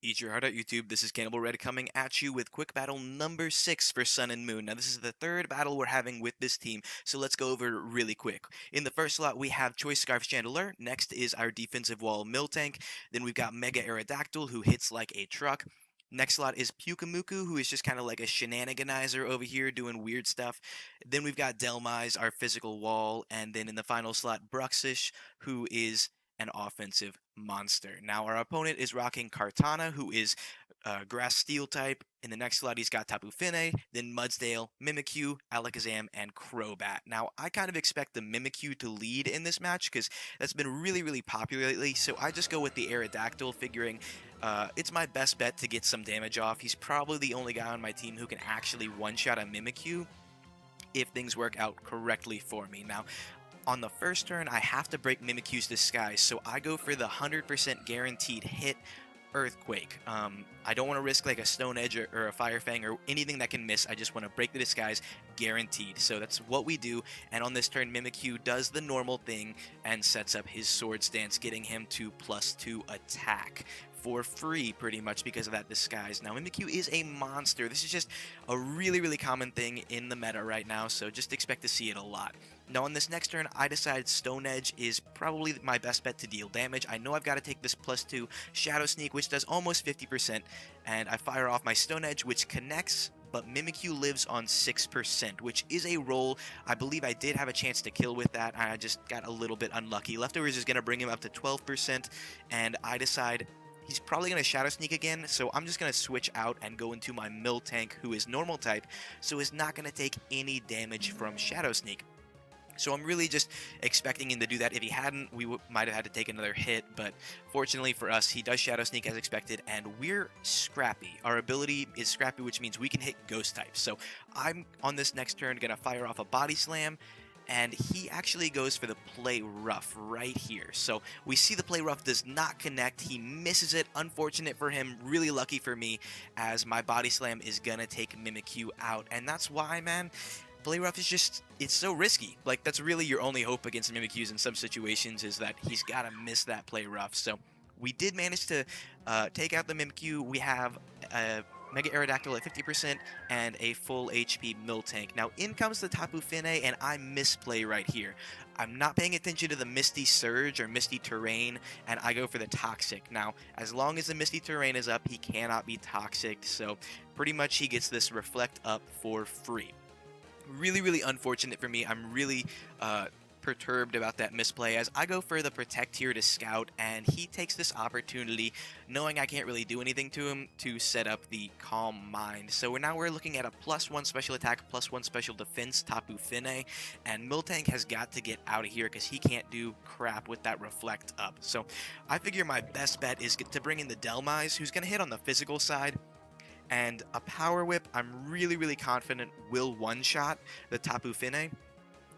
Eat your heart out, YouTube. This is Cannibal Red coming at you with quick battle number 6 for Sun and Moon. Now, this is the third battle we're having with this team, so let's go over it really quick. In the first slot, we have Choice Scarf Chandelier. Next is our defensive wall Milltek. Then we've got Mega Aerodactyl, who hits like a truck. Next slot is Pukamuku, who is just kind of like a shenaniganizer over here doing weird stuff. Then we've got Delmise, our physical wall. And then in the final slot, Brucie, who is an offensive monster. Now, our opponent is rocking Kartana, who is Grass Steel type. In the next slot, he's got Tapu Fini, then Mudsnail, Mimikyu, Alakazam, and Crobat. Now, I kind of expect the Mimikyu to lead in this match because that's been really popular lately, so I just go with the Aerodactyl, figuring it's my best bet to get some damage off. He's probably the only guy on my team who can actually one-shot a Mimikyu if things work out correctly for me. Now, on the first turn, I have to break Mimikyu's disguise, so I go for the 100% guaranteed hit Earthquake. I don't want to risk like a Stone Edge or a Fire Fang or anything that can miss. I just want to break the disguise, guaranteed. So that's what we do. And on this turn, Mimikyu does the normal thing and sets up his Sword Stance, getting him to +2 attack for free, pretty much, because of that disguise. Now, Mimikyu is a monster. This is just a really common thing in the meta right now, so just expect to see it a lot. Now, on this next turn, I decide Stone Edge is probably my best bet to deal damage. I know I've got to take this +2 Shadow Sneak, which does almost 50%, and I fire off my Stone Edge, which connects, but Mimikyu lives on 6%, which is a roll. I believe I did have a chance to kill with that. I just got a little bit unlucky. Leftovers is going to bring him up to 12%, and I decide he's probably going to Shadow Sneak again, so I'm just going to switch out and go into my Milltek, who is normal type, so is not going to take any damage from Shadow Sneak. So I'm really just expecting him to do that. If he hadn't, we might have had to take another hit, but fortunately for us, he does Shadow Sneak as expected, and we're Scrappy. Our ability is Scrappy, which means we can hit Ghost types. So I'm, on this next turn, going to fire off a Body Slam, and he actually goes for the Play Rough right here. So we see the Play Rough does not connect. He misses it. Unfortunate for him, really lucky for me, as my Body Slam is going to take Mimikyu out, and that's why, man, Play Rough is just, it's so risky. Like, that's really your only hope against Mimikyus in some situations, is that he's got to miss that Play Rough. So we did manage to take out the Mimikyu. We have a Mega Aerodactyl at 50% and a full HP Milltek. Now, in comes the Tapu Fini, and I misplay right here. I'm not paying attention to the Misty Surge or Misty Terrain, and I go for the Toxic. Now, as long as the Misty Terrain is up, he cannot be Toxic, so pretty much he gets this Reflect up for free. Really unfortunate for me. I'm really perturbed about that misplay, as I go for the Protect here to scout, and he takes this opportunity, knowing I can't really do anything to him, to set up the Calm Mind. So now we're looking at a +1 special attack, +1 special defense Tapu Fini, and Milltek has got to get out of here because he can't do crap with that Reflect up. So I figure my best bet is to bring in the Delmise, who's going to hit on the physical side, and a Power Whip I'm really confident will one-shot the Tapu Fini.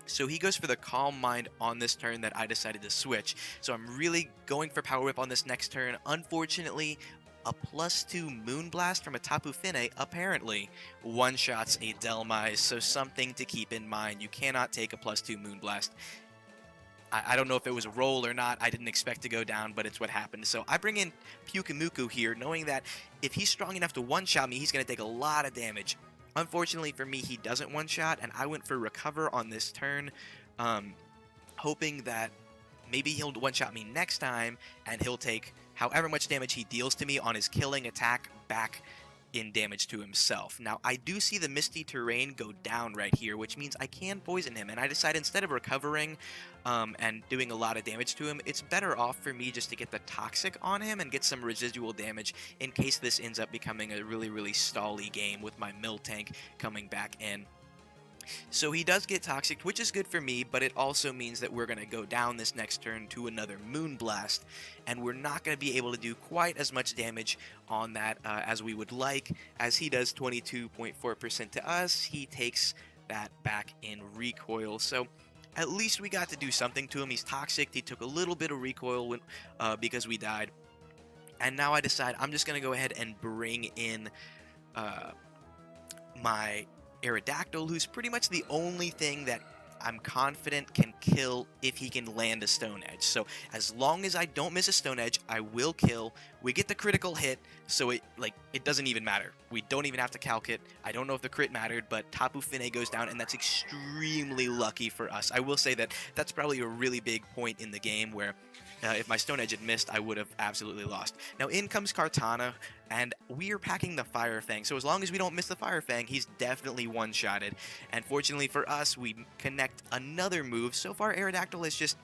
So he goes for the Calm Mind on this turn that I decided to switch. So I'm really going for Power Whip on this next turn. Unfortunately, a +2 Moonblast from a Tapu Fini apparently one-shots a Delmise, so something to keep in mind. You cannot take a +2 Moonblast. I don't know if it was a roll or not. I didn't expect to go down, but it's what happened. So I bring in Pukamuku here, knowing that if he's strong enough to one-shot me, he's going to take a lot of damage. Unfortunately for me, he doesn't one-shot, and I went for Recover on this turn, hoping that maybe he'll one-shot me next time, and he'll take however much damage he deals to me on his killing attack back in damage to himself. Now, I do see the Misty Terrain go down right here, which means I can poison him, and I decide instead of recovering and doing a lot of damage to him, it's better off for me just to get the Toxic on him and get some residual damage in case this ends up becoming a really stally game with my Milltek coming back in. So he does get Toxic, which is good for me, but it also means that we're going to go down this next turn to another Moonblast, and we're not going to be able to do quite as much damage on that as we would like, as he does 22.4% to us. He takes that back in recoil, so at least we got to do something to him. He's Toxic. He took a little bit of recoil when, because we died, and now I decide I'm just going to go ahead and bring in my Aerodactyl, who's pretty much the only thing that I'm confident can kill if he can land a Stone Edge. So as long as I don't miss a Stone Edge, I will kill. We get the critical hit, so it doesn't even matter. We don't even have to calc it. I don't know if the crit mattered, but Tapu Fini goes down, and that's extremely lucky for us. I will say that that's probably a really big point in the game where if my Stone Edge had missed, I would have absolutely lost. Now in comes Kartana, and we are packing the Fire Fang, so as long as we don't miss the Fire Fang, he's definitely one-shotted. And fortunately for us, we connect another move. So far, Aerodactyl is just,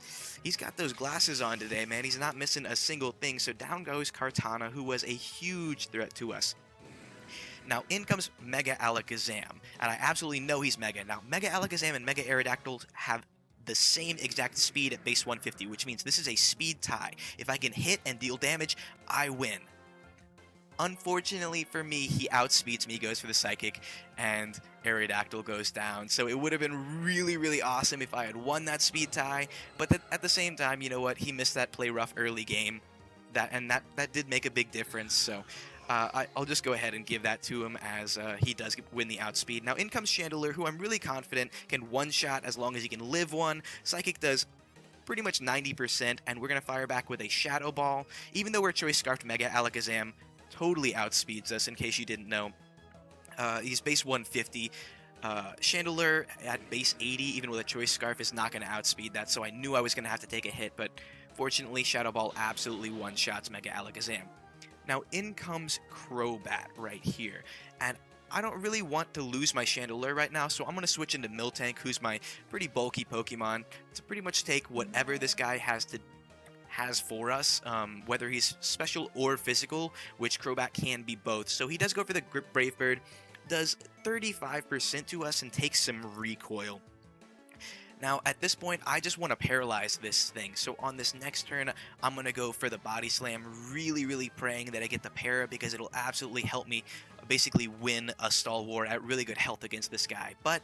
he's got those glasses on today, man. He's not missing a single thing, so down goes Kartana, who was a huge threat to us. Now, in comes Mega Alakazam, and I absolutely know he's Mega. Now, Mega Alakazam and Mega Aerodactyl have the same exact speed at base 150, which means this is a speed tie. If I can hit and deal damage, I win. Unfortunately for me, he outspeeds me, goes for the Psychic, and Aerodactyl goes down. So it would have been really, really awesome if I had won that speed tie, but at the same time, you know what, he missed that play rough early game, that did make a big difference, so I'll just go ahead and give that to him as he does win the outspeed. Now in comes Chandelure, who I'm really confident can one-shot as long as he can live one. Psychic does pretty much 90%, and we're going to fire back with a Shadow Ball. Even though we're Choice Scarfed, Mega Alakazam totally outspeeds us, in case you didn't know. He's base 150. Chandelure at base 80, even with a Choice Scarf, is not going to outspeed that, so I knew I was going to have to take a hit, but fortunately Shadow Ball absolutely one-shots Mega Alakazam. Now in comes Crobat right here, and I don't really want to lose my Chandelure right now, so I'm going to switch into Milltek, who's my pretty bulky Pokemon, to pretty much take whatever this guy has for us, whether he's special or physical, which Crobat can be both. So he does go for the Brave Bird, does 35% to us, and takes some recoil. Now, at this point, I just want to paralyze this thing. So on this next turn, I'm going to go for the Body Slam, really, really praying that I get the para, because it'll absolutely help me basically win a Stall War at really good health against this guy. But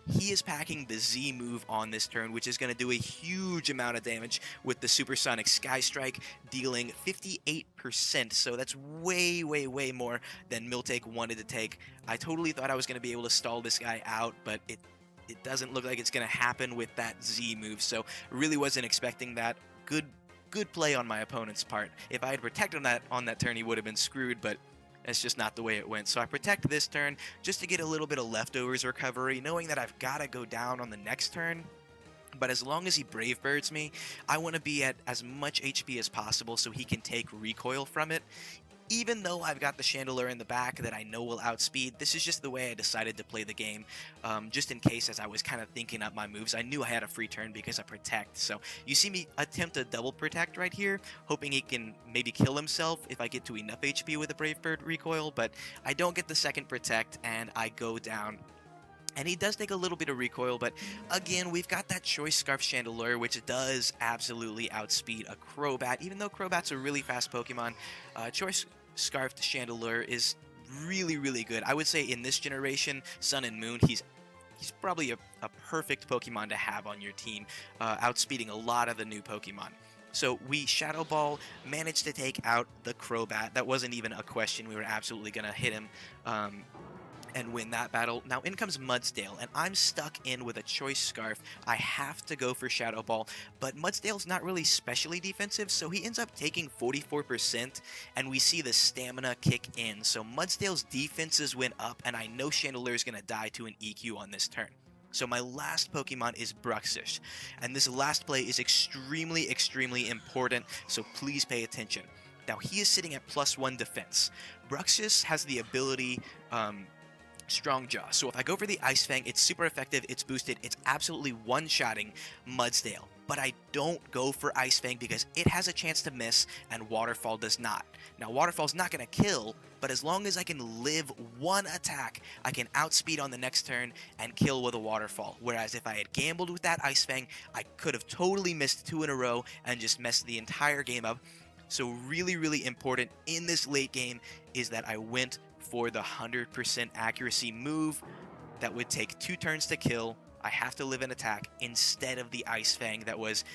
he is packing the Z move on this turn, which is going to do a huge amount of damage with the Supersonic Sky Strike, dealing 58%, so that's way, way, way more than Milltek wanted to take. I totally thought I was going to be able to stall this guy out, but it doesn't look like it's going to happen with that Z move, so really wasn't expecting that. Good play on my opponent's part. If I had protected on that turn, he would have been screwed, but that's just not the way it went. So I protect this turn just to get a little bit of leftovers recovery, knowing that I've got to go down on the next turn. But as long as he Brave Birds me, I want to be at as much HP as possible so he can take recoil from it. Even though I've got the Chandelure in the back that I know will outspeed, this is just the way I decided to play the game. Just in case, as I was kind of thinking up my moves, I knew I had a free turn because of Protect. So you see me attempt a double Protect right here, hoping he can maybe kill himself if I get to enough HP with a Brave Bird recoil, but I don't get the second Protect, and I go down. And he does take a little bit of recoil, but again, we've got that Choice Scarf Chandelure, which does absolutely outspeed a Crobat. Even though Crobat's a really fast Pokemon, Choice Scarfed Chandelure is really, really good. I would say in this generation, Sun and Moon, he's probably a perfect Pokemon to have on your team, outspeeding a lot of the new Pokemon. So we Shadow Ball, managed to take out the Crobat. That wasn't even a question. We were absolutely going to hit him and win that battle. Now in comes Mudsnail, and I'm stuck in with a Choice Scarf. I have to go for Shadow Ball, but Mudsnail's not really specially defensive, so he ends up taking 44%, and we see the stamina kick in. So Mudsnail's defenses went up, and I know Chandelure is going to die to an EQ on this turn. So my last Pokemon is Brucie, and this last play is extremely, extremely important, so please pay attention. Now he is sitting at +1 defense. Brucie has the ability Strong Jaw. So if I go for the Ice Fang, it's super effective, it's boosted, it's absolutely one-shotting Mudsnail. But I don't go for Ice Fang because it has a chance to miss and Waterfall does not. Now Waterfall's not going to kill, but as long as I can live one attack, I can outspeed on the next turn and kill with a Waterfall. Whereas if I had gambled with that Ice Fang, I could have totally missed 2 in a row and just messed the entire game up. So really, really important in this late game is that I went for the 100% accuracy move that would take 2 turns to kill. I have to live an attack instead of the Ice Fang that was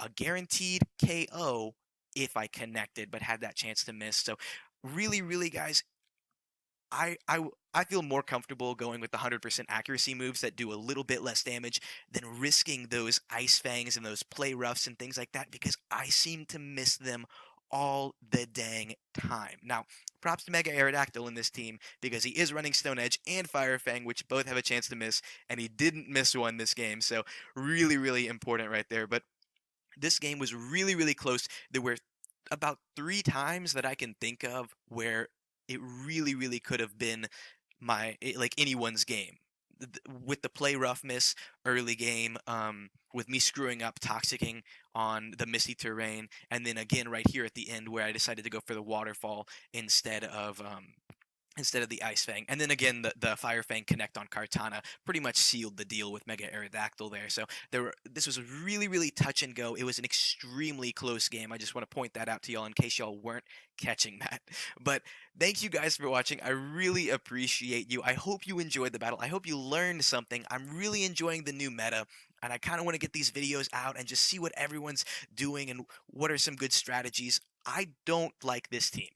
a guaranteed KO if I connected, but had that chance to miss. So really, really, guys, I feel more comfortable going with the 100% accuracy moves that do a little bit less damage than risking those Ice Fangs and those Play Roughs and things like that because I seem to miss them all the dang time. Now, props to Mega Aerodactyl in this team because he is running Stone Edge and Fire Fang, which both have a chance to miss, and he didn't miss one this game. So really, really important right there. But this game was really, really close. There were about 3 times that I can think of where it really, really could have been like anyone's game. With the play rough miss early game, with me screwing up toxicking on the misty terrain, and then again right here at the end where I decided to go for the waterfall instead of the Ice Fang. And then again, the Fire Fang Connect on Kartana pretty much sealed the deal with Mega Aerodactyl there. So this was really, really touch and go. It was an extremely close game. I just want to point that out to y'all in case y'all weren't catching that. But thank you guys for watching. I really appreciate you. I hope you enjoyed the battle. I hope you learned something. I'm really enjoying the new meta. And I kind of want to get these videos out and just see what everyone's doing and what are some good strategies. I don't like this team.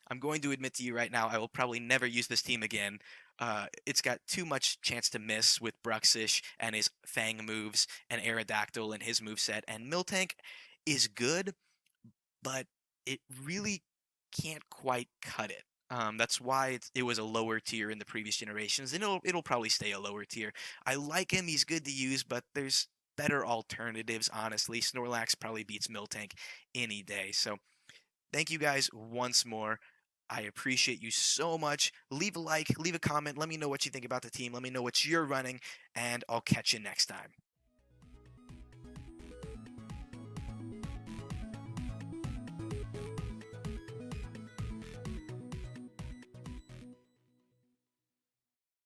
I'm going to admit to you right now, I will probably never use this team again. It's got too much chance to miss with Bruxish and his Fang moves and Aerodactyl and his moveset. And Milltek is good, but it really can't quite cut it. That's why it was a lower tier in the previous generations, and it'll probably stay a lower tier. I like him; he's good to use, but there's better alternatives. Honestly, Snorlax probably beats Milltek any day. So thank you guys once more. I appreciate you so much. Leave a like, leave a comment. Let me know what you think about the team. Let me know what you're running, and I'll catch you next time.